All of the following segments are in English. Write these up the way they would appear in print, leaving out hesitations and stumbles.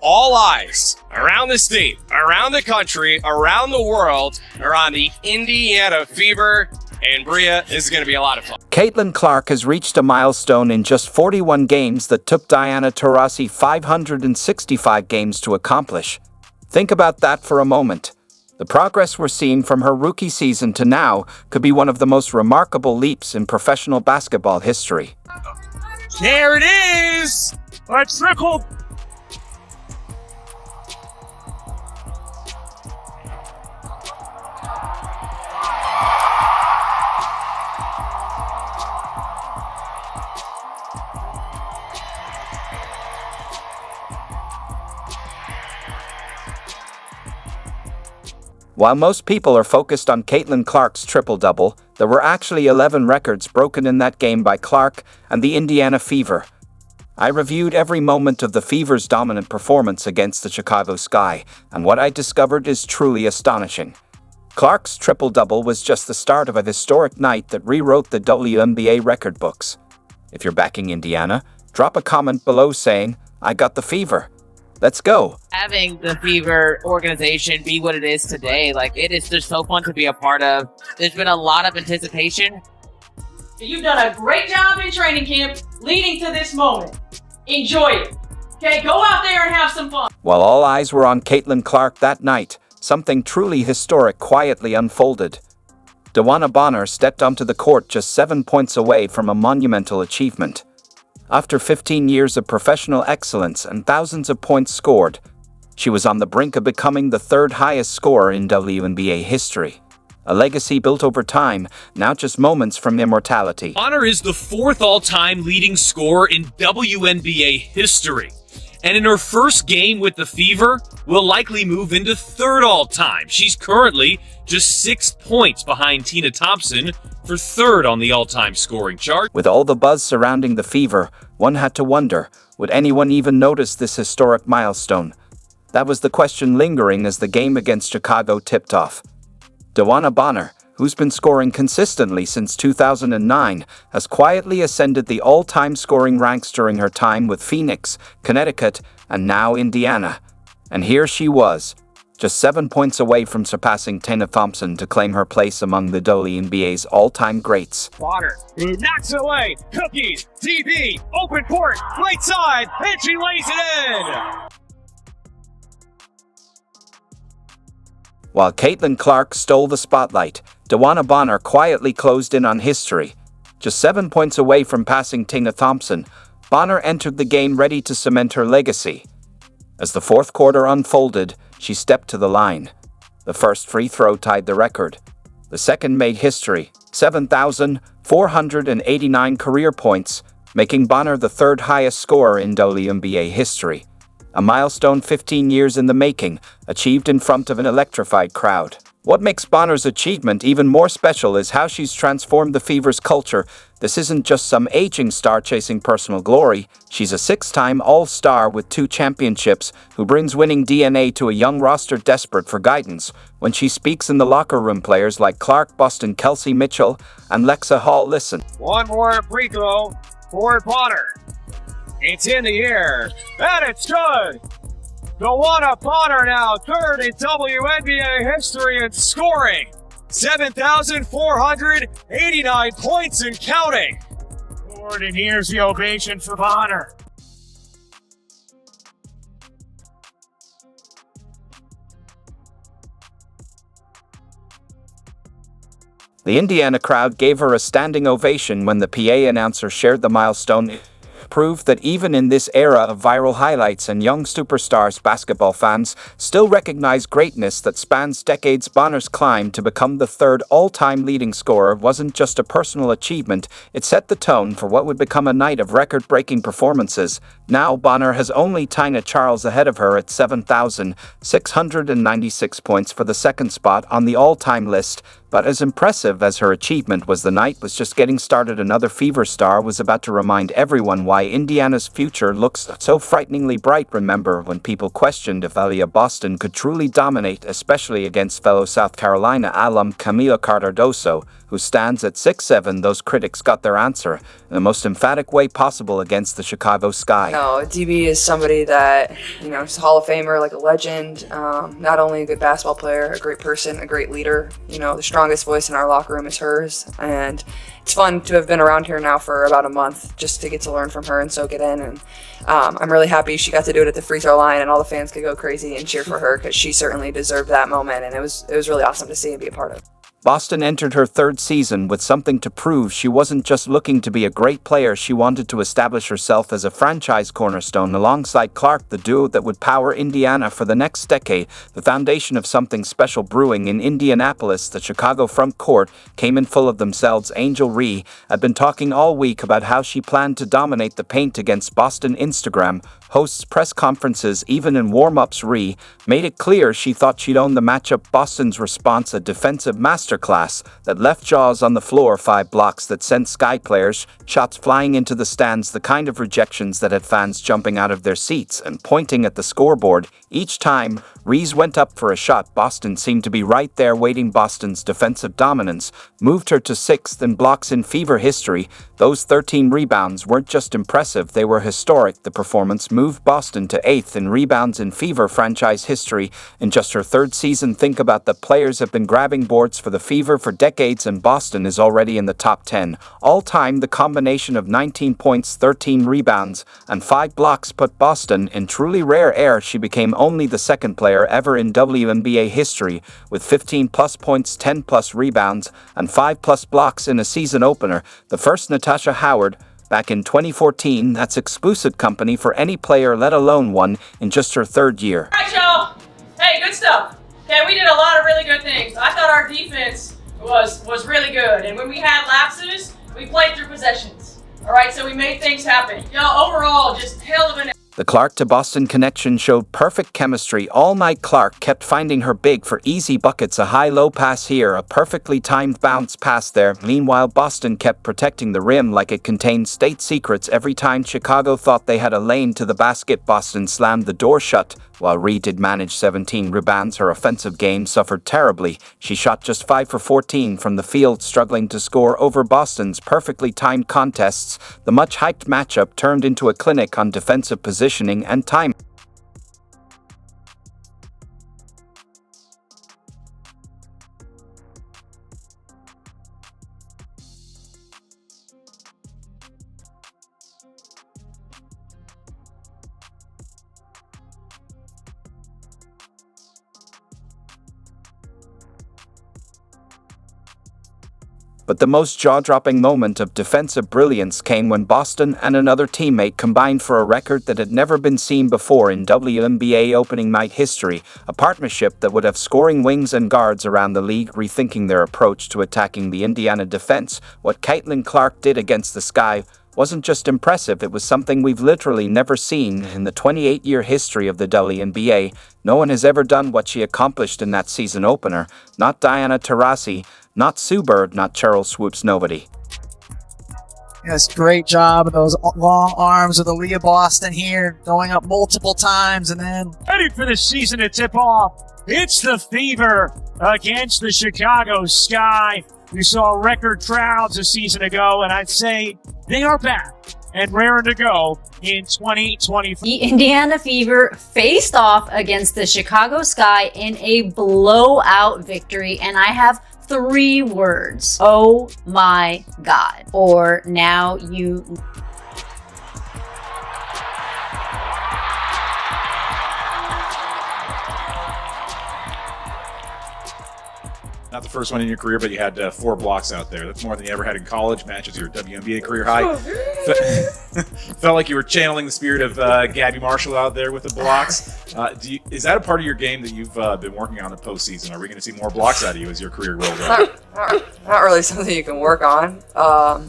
all eyes around the state, around the country, around the world are on the Indiana Fever, and Bria, this is going to be a lot of fun. Caitlin Clark has reached a milestone in just 41 games that took Diana Taurasi 565 games to accomplish. Think about that for a moment. The progress we're seeing from her rookie season to now could be one of the most remarkable leaps in professional basketball history. There it is! A triple. While most people are focused on Caitlin Clark's triple-double, there were actually 11 records broken in that game by Clark and the Indiana Fever. I reviewed every moment of the Fever's dominant performance against the Chicago Sky, and what I discovered is truly astonishing. Clark's triple-double was just the start of a historic night that rewrote the WNBA record books. If you're backing Indiana, drop a comment below saying, "I got the Fever." Let's go. Having the Fever organization be what it is today, it is just so fun to be a part of. There's been a lot of anticipation. You've done a great job in training camp leading to this moment. Enjoy it. Okay, go out there and have some fun. While all eyes were on Caitlin Clark that night, something truly historic quietly unfolded. DeWanna Bonner stepped onto the court just 7 points away from a monumental achievement. After 15 years of professional excellence and thousands of points scored, she was on the brink of becoming the third highest scorer in WNBA history. A legacy built over time, now just moments from immortality. Bonner is the fourth all-time leading scorer in WNBA history, and in her first game with the Fever, will likely move into third all-time. She's currently just 6 points behind Tina Thompson for third on the all-time scoring chart. With all the buzz surrounding the Fever, one had to wonder, would anyone even notice this historic milestone? That was the question lingering as the game against Chicago tipped off. DeWanna Bonner, who's been scoring consistently since 2009, has quietly ascended the all-time scoring ranks during her time with Phoenix, Connecticut, and now Indiana. And here she was, just 7 points away from surpassing Tina Thompson to claim her place among the WNBA's all-time greats. Bonner, who knocks it away, cookies, TV, open court, right side, and she lays it in! While Caitlin Clark stole the spotlight, DeWanna Bonner quietly closed in on history. Just 7 points away from passing Tina Thompson, Bonner entered the game ready to cement her legacy. As the fourth quarter unfolded, she stepped to the line. The first free throw tied the record. The second made history, 7,489 career points, making Bonner the third highest scorer in WNBA history. A milestone 15 years in the making, achieved in front of an electrified crowd. What makes Bonner's achievement even more special is how she's transformed the Fever's culture. This isn't just some aging star chasing personal glory. She's a 6-time All-Star with 2 championships who brings winning DNA to a young roster desperate for guidance. When she speaks in the locker room, players like Clark, Boston, Kelsey Mitchell, and Lexa Hall listen. One more free throw for Bonner. It's in the air, and it's good. DeWanna Bonner now third in WNBA history in scoring. 7,489 points and counting. Lord, and here's the ovation for Bonner. The Indiana crowd gave her a standing ovation when the PA announcer shared the milestone. Proved that even in this era of viral highlights and young superstars, basketball fans still recognize greatness that spans decades. Bonner's climb to become the third all-time leading scorer wasn't just a personal achievement, it set the tone for what would become a night of record-breaking performances. Now Bonner has only Tina Charles ahead of her at 7,696 points for the second spot on the all-time list. But as impressive as her achievement was, the night was just getting started. Another Fever star was about to remind everyone why Indiana's future looks so frighteningly bright. Remember when people questioned if Aaliyah Boston could truly dominate, especially against fellow South Carolina alum Camila Cardoso? who stands at 6'7", those critics got their answer in the most emphatic way possible against the Chicago Sky. No, DB is somebody that, is a Hall of Famer, like a legend, not only a good basketball player, a great person, a great leader. The strongest voice in our locker room is hers, and it's fun to have been around here now for about a month just to get to learn from her and soak it in, and I'm really happy she got to do it at the free throw line and all the fans could go crazy and cheer for her because she certainly deserved that moment, and it was really awesome to see and be a part of. Boston entered her third season with something to prove. She wasn't just looking to be a great player, she wanted to establish herself as a franchise cornerstone alongside Clark, the duo that would power Indiana for the next decade. The foundation of something special brewing in Indianapolis. The Chicago front court came in full of themselves. Angel Reese had been talking all week about how she planned to dominate the paint against Boston. Instagram hosts press conferences, even in warm-ups. Reese made it clear she thought she'd own the matchup. Boston's response, a defensive masterclass that left jaws on the floor, 5 blocks that sent Sky players shots flying into the stands, the kind of rejections that had fans jumping out of their seats and pointing at the scoreboard. Each time Reese went up for a shot, Boston seemed to be right there waiting. Boston's defensive dominance moved her to 6th in blocks in Fever history. Those 13 rebounds weren't just impressive, they were historic. The performance moved Boston to 8th in rebounds in Fever franchise history in just her third season. Think about that. Players have been grabbing boards for the Fever for decades, and Boston is already in the top 10 all-time. The combination of 19 points, 13 rebounds, and 5 blocks put Boston in truly rare air. She became only the second player ever in WNBA history with 15-plus points, 10-plus rebounds, and 5-plus blocks in a season opener. The first, Natasha Howard, back in 2014. That's exclusive company for any player, let alone one in just her third year. All right, y'all. Hey, good stuff. Okay, we did a lot of really good things. I thought our defense was really good, and when we had lapses, we played through possessions. All right, so we made things happen. Overall, just hell of an... The Clark to Boston connection showed perfect chemistry all night. Clark kept finding her big for easy buckets, a high-low pass here, a perfectly timed bounce pass there. Meanwhile, Boston kept protecting the rim like it contained state secrets. Every time Chicago thought they had a lane to the basket, Boston slammed the door shut. While Reese did manage 17 rebounds, her offensive game suffered terribly. She shot just 5 for 14 from the field, struggling to score over Boston's perfectly timed contests. The much-hyped matchup turned into a clinic on defensive positioning and timing. But the most jaw-dropping moment of defensive brilliance came when Boston and another teammate combined for a record that had never been seen before in WNBA opening night history, a partnership that would have scoring wings and guards around the league rethinking their approach to attacking the Indiana defense. What Caitlin Clark did against the Sky wasn't just impressive, it was something we've literally never seen in the 28-year history of the WNBA. No one has ever done what she accomplished in that season opener. Not Diana Taurasi, not Sue Bird, not Cheryl Swoops, nobody. Yes, great job of those long arms of the Leah Boston here, going up multiple times and then... Ready for the season to tip off. It's the Fever against the Chicago Sky. We saw record crowds a season ago, and I'd say they are back and raring to go in 2024. The Indiana Fever faced off against the Chicago Sky in a blowout victory, and I have 3 words. Oh my God. Or now you... Not the first one in your career, but you had 4 blocks out there. That's more than you ever had in college. Matches your WNBA career high. Felt like you were channeling the spirit of Gabby Marshall out there with the blocks. Is that a part of your game that you've been working on in the postseason? Are we going to see more blocks out of you as your career rolls on? Not really something you can work on. I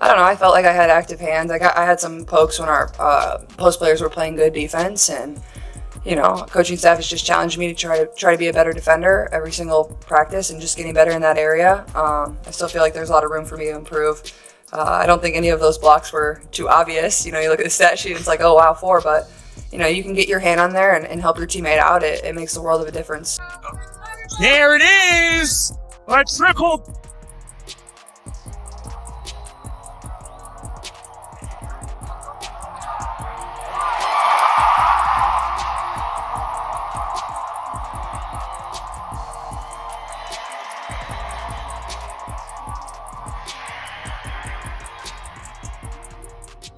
don't know. I felt like I had active hands. I had some pokes when our post players were playing good defense, and coaching staff has just challenged me to try to be a better defender every single practice and just getting better in that area. I still feel like there's a lot of room for me to improve. I don't think any of those blocks were too obvious. You look at the stat sheet, it's like, oh wow, 4, but you can get your hand on there and help your teammate out. It makes the world of a difference. There it is! A triple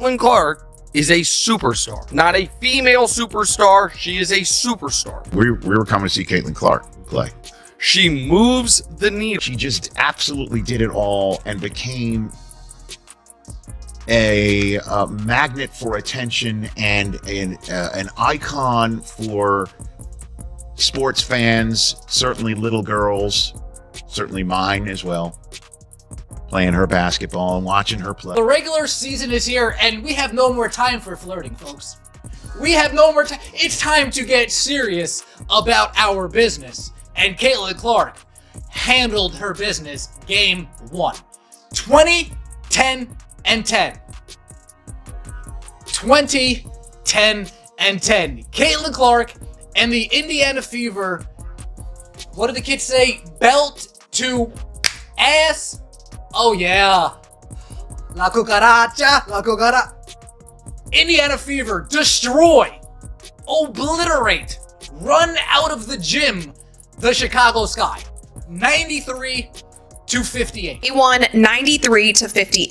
Caitlin Clark is a superstar. Not a female superstar. She is a superstar. We were coming to see Caitlin Clark play. She moves the needle. She just absolutely did it all and became a magnet for attention and an icon for sports fans, certainly little girls, certainly mine as well, playing her basketball and watching her play. The regular season is here, and we have no more time for flirting, folks. We have no more time. It's time to get serious about our business. And Caitlin Clark handled her business game 1. 20, 10, and 10. 20, 10, and 10. Caitlin Clark and the Indiana Fever, what did the kids say? Belt to ass? Oh yeah. La cucaracha, la cucaracha. Indiana Fever, destroy, obliterate, run out of the gym the Chicago Sky. 93-58. He won 93-58.